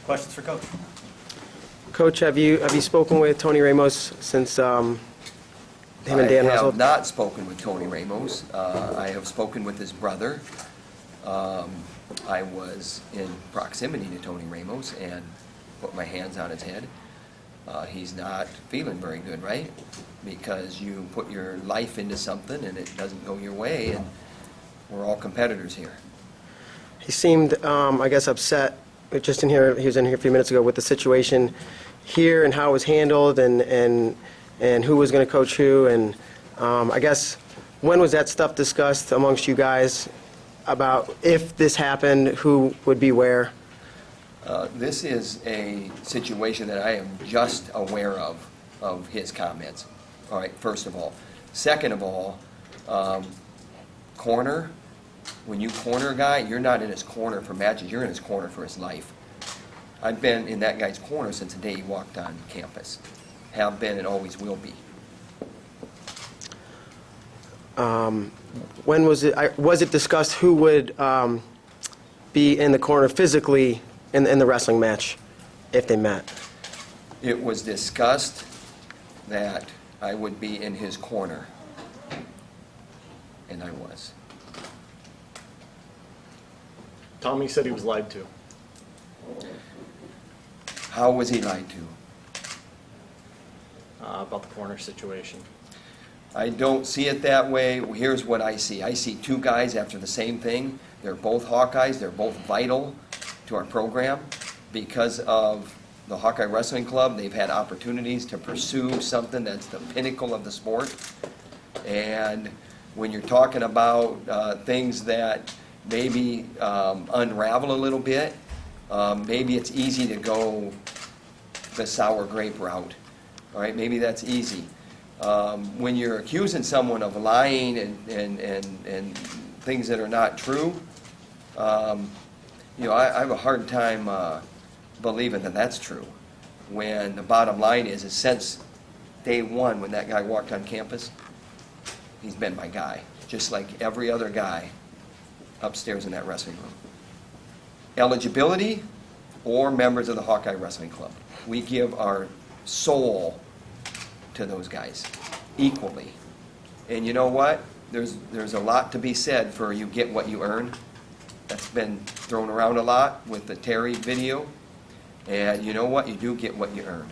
Questions for Coach? Coach, have you spoken with Tony Ramos since him and Dan I wrestled? have not spoken with Tony Ramos. I have spoken with his brother. I was in proximity to Tony Ramos and put my hands on his head. He's not feeling very good, right? Because you put your life into something and it doesn't go your way, and we're all competitors here. He seemed, I guess, upset. Just in here, he was in here a few minutes ago with the situation here and how it was handled and who was going to coach who. And I guess, when was that stuff discussed amongst you guys about if this happened, who would be where? This is a situation that I am just aware of his comments. All right, first of all. Second of all, corner, when you corner a guy, you're not in his corner for matches, you're in his corner for his life. I've been in that guy's corner since the day he walked on campus. Have been and always will be. When was it discussed who would be in the corner physically in the wrestling match if they met? It was discussed that I would be in his corner, and I was. Tommy said he was lied to. How was he lied to? About the corner situation. I don't see it that way. Here's what I see. I see two guys after the same thing. They're both Hawkeyes. They're both vital to our program. Because of the Hawkeye Wrestling Club, they've had opportunities to pursue something that's the pinnacle of the sport. And when you're talking about things that maybe unravel a little bit, maybe it's easy to go the sour grape route. All right, maybe that's easy. When you're accusing someone of lying and things that are not true, I have a hard time believing that that's true. When the bottom line is since day one when that guy walked on campus, he's been my guy, just like every other guy upstairs in that wrestling room. Eligibility or members of the Hawkeye Wrestling Club. We give our soul to those guys equally. And you know what? There's a lot to be said for you get what you earn. That's been thrown around a lot with the Terry video. And you know what? You do get what you earn.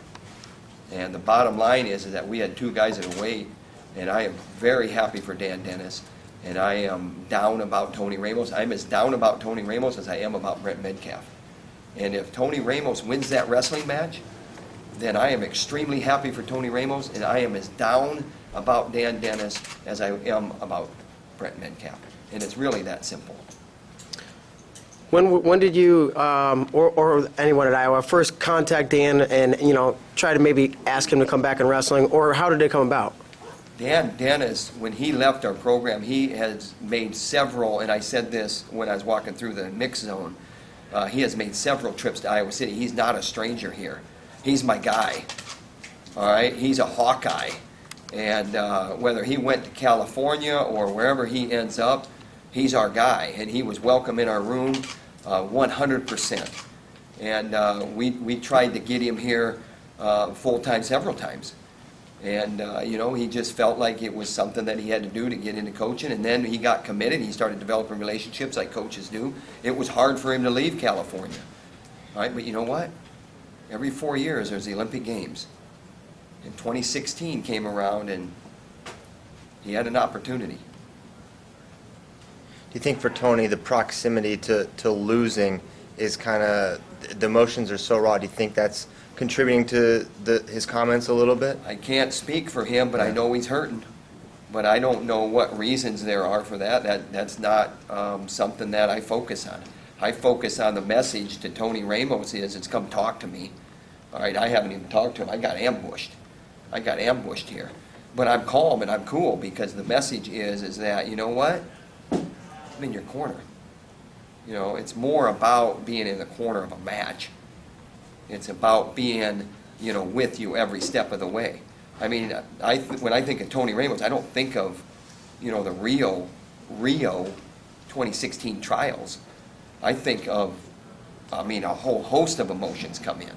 And the bottom line is that we had two guys at a weight, and I am very happy for Dan Dennis. And I am down about Tony Ramos. I'm as down about Tony Ramos as I am about Brent Metcalf. And if Tony Ramos wins that wrestling match, then I am extremely happy for Tony Ramos, and I am as down about Dan Dennis as I am about Brent Metcalf. And it's really that simple. When did you or anyone at Iowa first contact Dan and try to maybe ask him to come back in wrestling, or how did it come about? Dan Dennis, when he left our program, he has made several, and I said this when I was walking through the mix zone, he has made several trips to Iowa City. He's not a stranger here. He's my guy, all right? He's a Hawkeye. And whether he went to California or wherever he ends up, he's our guy. And he was welcome in our room 100%. And we tried to get him here full-time several times. And, he just felt like it was something that he had to do to get into coaching. And then he got committed. He started developing relationships like coaches do. It was hard for him to leave California. All right, but you know what? Every 4 years there's the Olympic Games. And 2016 came around and he had an opportunity. Do you think for Tony the proximity to losing is kind of, the emotions are so raw, do you think that's contributing to his comments a little bit? I can't speak for him, but I know he's hurting. But I don't know what reasons there are for that. That's not something that I focus on. I focus on the message to Tony Ramos is, it's come talk to me. All right, I haven't even talked to him. I got ambushed here. But I'm calm and I'm cool because the message is that, you know what? I'm in your corner. It's more about being in the corner of a match. It's about being, with you every step of the way. I mean, when I think of Tony Ramos, I don't think of, the Rio 2016 trials. I think of a whole host of emotions come in.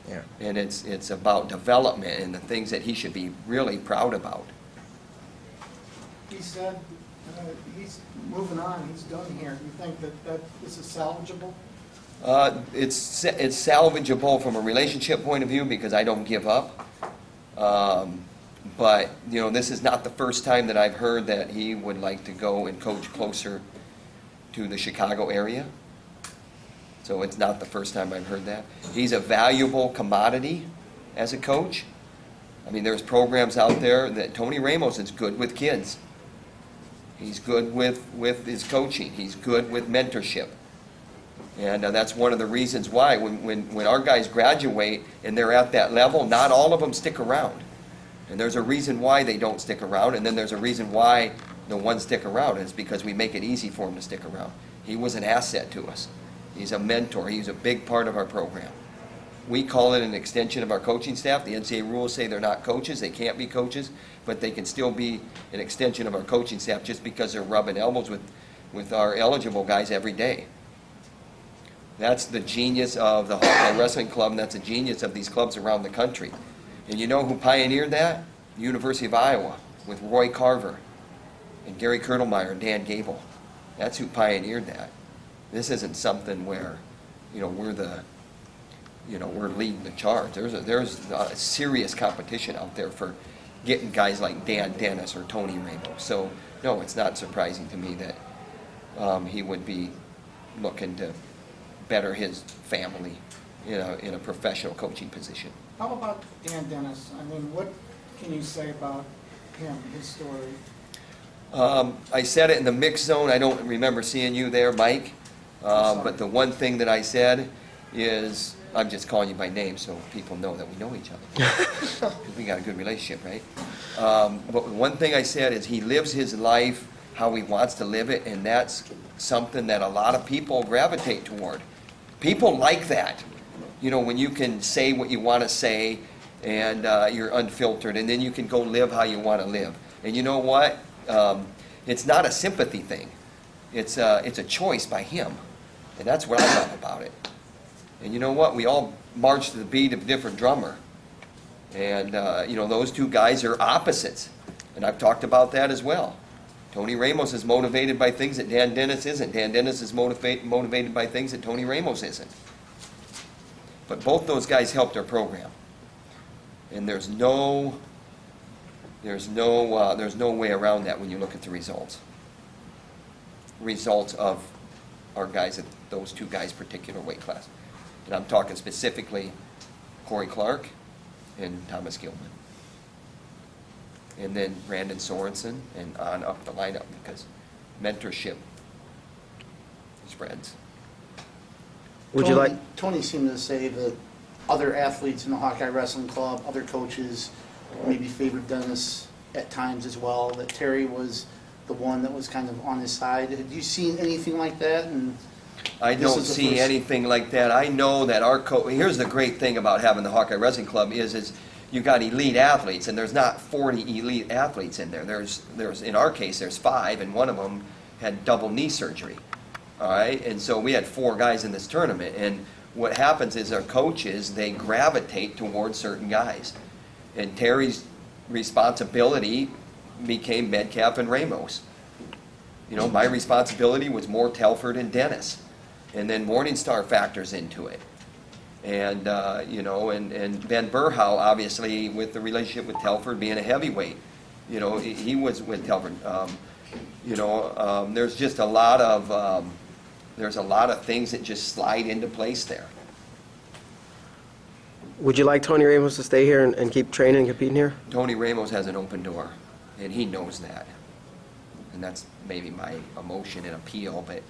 Yeah. And it's about development and the things that he should be really proud about. He said, he's moving on, he's done here. You think that this is salvageable? It's salvageable from a relationship point of view because I don't give up. But, this is not the first time that I've heard that he would like to go and coach closer to the Chicago area. So it's not the first time I've heard that. He's a valuable commodity as a coach. I mean, there's programs out there that Tony Ramos is good with kids. He's good with his coaching. He's good with mentorship. And that's one of the reasons why when our guys graduate and they're at that level, not all of them stick around. And there's a reason why they don't stick around, and then there's a reason why the ones stick around. It's because we make it easy for them to stick around. He was an asset to us. He's a mentor. He's a big part of our program. We call it an extension of our coaching staff. The NCAA rules say they're not coaches. They can't be coaches, but they can still be an extension of our coaching staff just because they're rubbing elbows with our eligible guys every day. That's the genius of the Hawkeye Wrestling Club, and that's the genius of these clubs around the country. And you know who pioneered that? The University of Iowa with Roy Carver and Gary Kurtelmeyer and Dan Gable. That's who pioneered that. This isn't something where, we're leading the charge. There's a serious competition out there for getting guys like Dan Dennis or Tony Ramos. So, no, it's not surprising to me that he would be looking to better his family in a professional coaching position. How about Dan Dennis? I mean, what can you say about him, his story? I said it in the mixed zone. I don't remember seeing you there, Mike. But the one thing that I said is, I'm just calling you by name so people know that we know each other. 'Cause we got a good relationship, right? But one thing I said is he lives his life how he wants to live it, and that's something that a lot of people gravitate toward. People like that. When you can say what you want to say and you're unfiltered, and then you can go live how you want to live. And you know what? It's not a sympathy thing. It's a choice by him. And that's what I love about it. And you know what? We all march to the beat of a different drummer. And, those two guys are opposites. And I've talked about that as well. Tony Ramos is motivated by things that Dan Dennis isn't. Dan Dennis is motivated by things that Tony Ramos isn't. But both those guys helped our program. And there's no way around that when you look at the results. Results of our guys at those two guys' particular weight class. And I'm talking specifically Corey Clark and Thomas Gilman. And then Brandon Sorensen and on up the lineup because mentorship spreads. Would you like, Tony seemed to say that other athletes in the Hawkeye Wrestling Club, other coaches, maybe favored Dennis at times as well, that Terry was the one that was kind of on his side. Have you seen anything like that? And I this don't is the see first- anything like that. I know that our coach, here's the great thing about having the Hawkeye Wrestling Club is you got elite athletes, and there's not 40 elite athletes in there. There's in our case, there's 5, and one of them had double knee surgery. All right, and so we had 4 guys in this tournament, and what happens is our coaches, they gravitate towards certain guys. And Terry's responsibility became Metcalf and Ramos. My responsibility was more Telford and Dennis. And then Morningstar factors into it. And, and Ben Burhow, obviously, with the relationship with Telford being a heavyweight, he was with Telford. There's just a lot of things that just slide into place there. would you like Tony Ramos to stay here and keep training and competing here? Tony Ramos has an open door, and he knows that. And that's maybe my emotion and appeal, but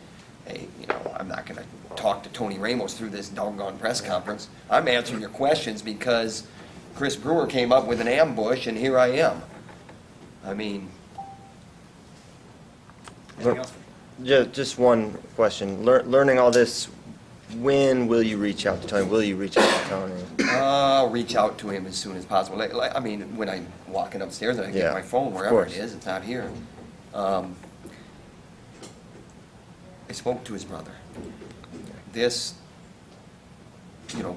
hey, I'm not going to talk to Tony Ramos through this doggone press conference. I'm answering your questions because Chris Brewer came up with an ambush, and here I am. I mean, anything else? Just one question. Learning all this, when will you reach out to Tony? Will you reach out to Tony? I'll reach out to him as soon as possible. I mean, when I'm walking upstairs and I get Yeah, my phone, of wherever it course. is, it's not here. I spoke to his brother. this,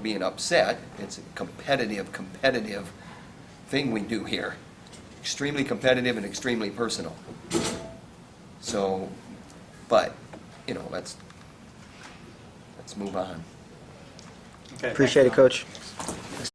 being upset. It's a competitive thing we do here. Extremely competitive and extremely personal. So, but, let's move on. Appreciate it, Coach.